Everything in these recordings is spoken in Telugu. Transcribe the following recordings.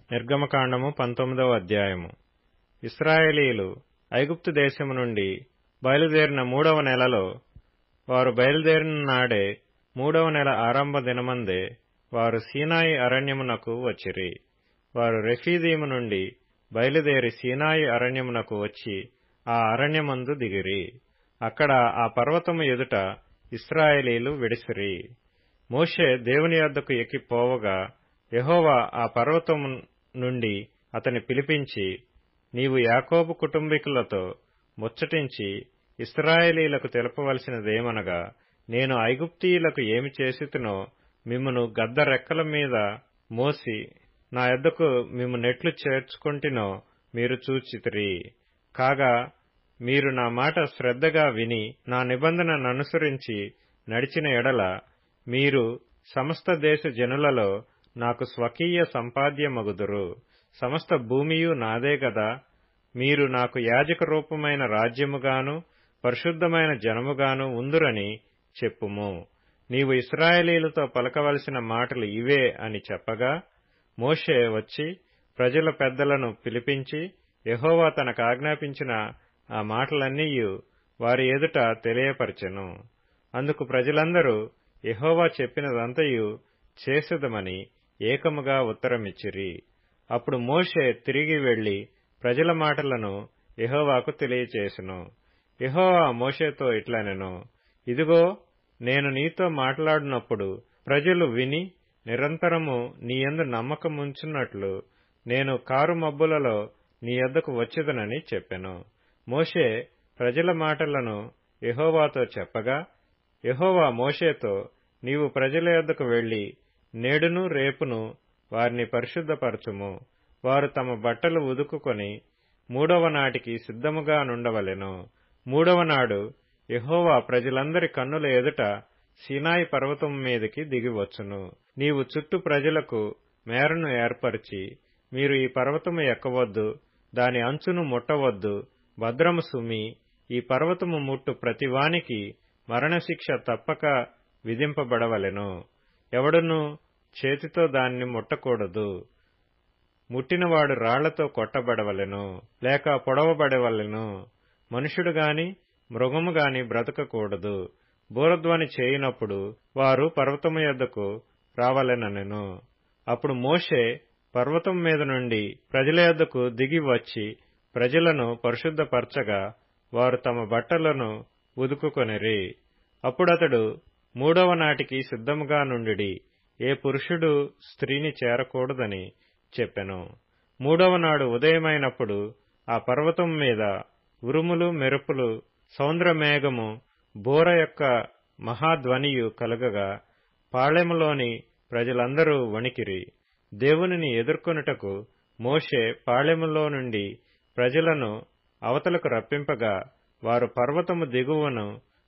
నిర్గమకాండము 19వ అధ్యాయము. ఇశ్రాయేలీయులు ఐగుప్తు దేశము నుండి బయలుదేరిన 3వ నెలలో, వారు బయలుదేరిన నాడే 3వ నెల ఆరంభ దినమందే వారు సీనాయి అరణ్యమునకు వచ్చిరి. వారు రెఫీదీము నుండి బయలుదేరి సీనాయి అరణ్యమునకు వచ్చి ఆ అరణ్యమందు దిగిరి. అక్కడ ఆ పర్వతము ఎదుట ఇశ్రాయేలీయులు విడిసిరి. మోషే దేవుని యొద్దకు ఎక్కి పోవగా యెహోవా ఆ పర్వతము నుండి అతని పిలిపించి, నీవు యాకోబు కుటుంబీకులతో ముచ్చటించి ఇశ్రాయేలీయులకు తెలుపవలసినదేమనగా, నేను ఐగుప్తీయులకు ఏమి చేసితినో మిమ్మును గద్ద రెక్కల మీద మోసి నా యొద్దకు మిమ్ము నెట్లు చేర్చుకొంటినో మీరు చూచితిరి. కాగా మీరు నా మాట శ్రద్ధగా విని నా నిబంధనననుసరించి నడిచిన ఎడల మీరు సమస్త దేశ జనులలో నాకు స్వకీయ సంపాద్యమగుదురు. సమస్త భూమియు నాదే గదా. మీరు నాకు యాజక రూపమైన రాజ్యముగాను పరిశుద్ధమైన జనముగాను ఉందురని చెప్పుము. నీవు ఇశ్రాయేలీయులతో పలకవలసిన మాటలు ఇవే అని చెప్పగా, మోషే వచ్చి ప్రజల పెద్దలను పిలిపించి యెహోవా తనకాజ్ఞాపించిన ఆ మాటలన్నీయు వారి ఎదుట తెలియపరచెను. అందుకు ప్రజలందరూ యెహోవా చెప్పినదంతయు చేసెదమని ఏకముగా ఉత్తరమిచ్చిరి. అప్పుడు మోషే తిరిగి వెళ్లి ప్రజల మాటలను యెహోవాకు తెలియచేసెను. యెహోవా మోషేతో ఇట్లనెను, ఇదిగో, నేను నీతో మాట్లాడినప్పుడు ప్రజలు విని నిరంతరము నీయందు నమ్మకముంచున్నట్లు నేను కారు మబ్బులలో నీ యొద్దకు వచ్చెదనని చెప్పెను. మోషే ప్రజల మాటలను యెహోవాతో చెప్పగా, యెహోవా మోషేతో, నీవు ప్రజల యొద్దకు వెళ్లి నేడును రేపును వారిని పరిశుద్ధపరచుము. వారు తమ బట్టలు ఉదుకుకొని 3వ నాటికి సిద్ధముగా నుండవలెను. 3వ నాడు యెహోవా ప్రజలందరి కన్నుల ఎదుట సీనాయి పర్వతం మీదికి దిగివచ్చును. నీవు చుట్టూ ప్రజలకు మేరను ఏర్పరిచి, మీరు ఈ పర్వతము ఎక్కవద్దు, దాని అంచును ముట్టవద్దు, భద్రము సుమి, ఈ పర్వతము ముట్టు ప్రతివానికి మరణశిక్ష తప్పక విధింపబడవలెను. ఎవడునూ చేతితో దాన్ని ముట్టకూడదు. ముట్టినవాడు రాళ్లతో కొట్టబడవలెను, లేక పొడవబడవలెను. మనుష్యుడుగాని మృగముగాని బ్రతకకూడదు. బూరధ్వని చేయునప్పుడు వారు పర్వతము యొద్దకు రావలెననెను. అప్పుడు మోషే పర్వతం మీద నుండి ప్రజల యొద్దకు దిగి వచ్చి ప్రజలను పరిశుద్ధపరచగా వారు తమ బట్టలను ఉదుకుకొనిరి. అప్పుడతడు 3వ నాటికి సిద్ధముగా నుండుడి, ఏ పురుషుడు స్త్రీని చేరకూడదని చెప్పెను. 3వ నాడు ఉదయమైనప్పుడు ఆ పర్వతం మీద ఉరుములు మెరుపులు సౌంద్రమేఘము బూర యొక్క మహాధ్వనియు కలుగగా పాళెములోని ప్రజలందరూ వణికిరి. దేవునిని ఎదుర్కొనుటకు మోషే పాళెములో నుండి ప్రజలను అవతలకు రప్పింపగా వారు పర్వతము దిగువను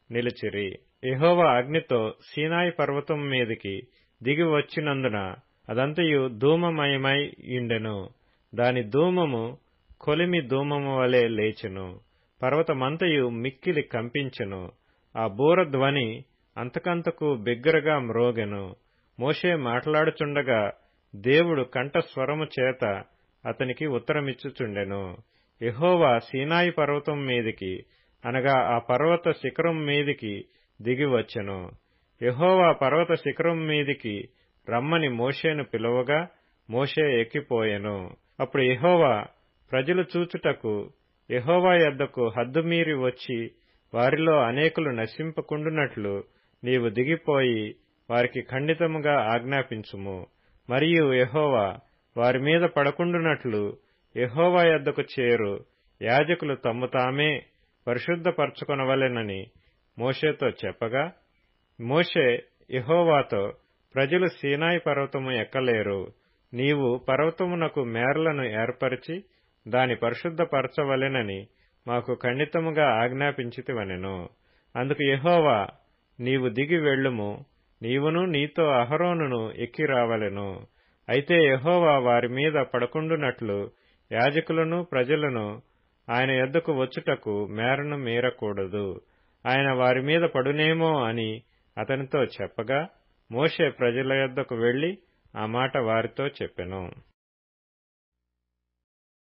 నిలిచిరి. యెహోవా అగ్నితో సీనాయి పర్వతం మీదికి దిగి వచ్చినందున అదంతయు ధూమమయమై యుండెను. దాని ధూమము కొలిమి ధూమము వలె లేచెను. పర్వతమంతయు మిక్కిలి కంపించెను. ఆ బూర ధ్వని అంతకంతకు బిగ్గరగా మ్రోగెను. మోషే మాట్లాడుచుండగా దేవుడు కంఠస్వరము చేత అతనికి ఉత్తరమిచ్చుచుండెను. యెహోవా సీనాయి పర్వతం మీదికి, అనగా ఆ పర్వత శిఖరం మీదికి దిగివచ్చెను. యెహోవా పర్వత శిఖరం మీదికి రమ్మని మోషేను పిలువగా మోషే ఎక్కిపోయెను. అప్పుడు యెహోవా ప్రజలు చూచుటకు యెహోవా యొద్దకు హద్దుమీరి వచ్చి వారిలో అనేకులు నశింపకుండునట్లు నీవు దిగిపోయి వారికి ఖండితముగా ఆజ్ఞాపించుము. మరియు యెహోవా వారి మీద పడకుండునట్లు యెహోవా యొద్దకు చేరు యాజకులు తమ్ము తామే పరిశుద్ధపరచుకొనవలెనని మోషేతో చెప్పగా, మోషే యెహోవాతో, ప్రజలు సీనాయి పర్వతము ఎక్కలేరు. నీవు పర్వతమునకు మేరలను ఏర్పరిచి దాని పరిశుద్ధపరచవలెనని మాకు ఖండితముగా ఆజ్ఞాపించితివనెను. అందుకు యెహోవా, నీవు దిగి వెళ్ళుము, నీవును నీతో అహరోనును ఎక్కి రావలెను. అయితే యెహోవా వారి మీద పడకుండునట్లు యాజకులను ప్రజలను ఆయన యొద్దకు వచ్చుటకు మేరను మీరకూడదు. ఆయన వారి మీద పడునేమో అని అతనితో చెప్పగా మోషే ప్రజల యొద్దకు వెళ్లి ఆ మాట వారితో చెప్పెను.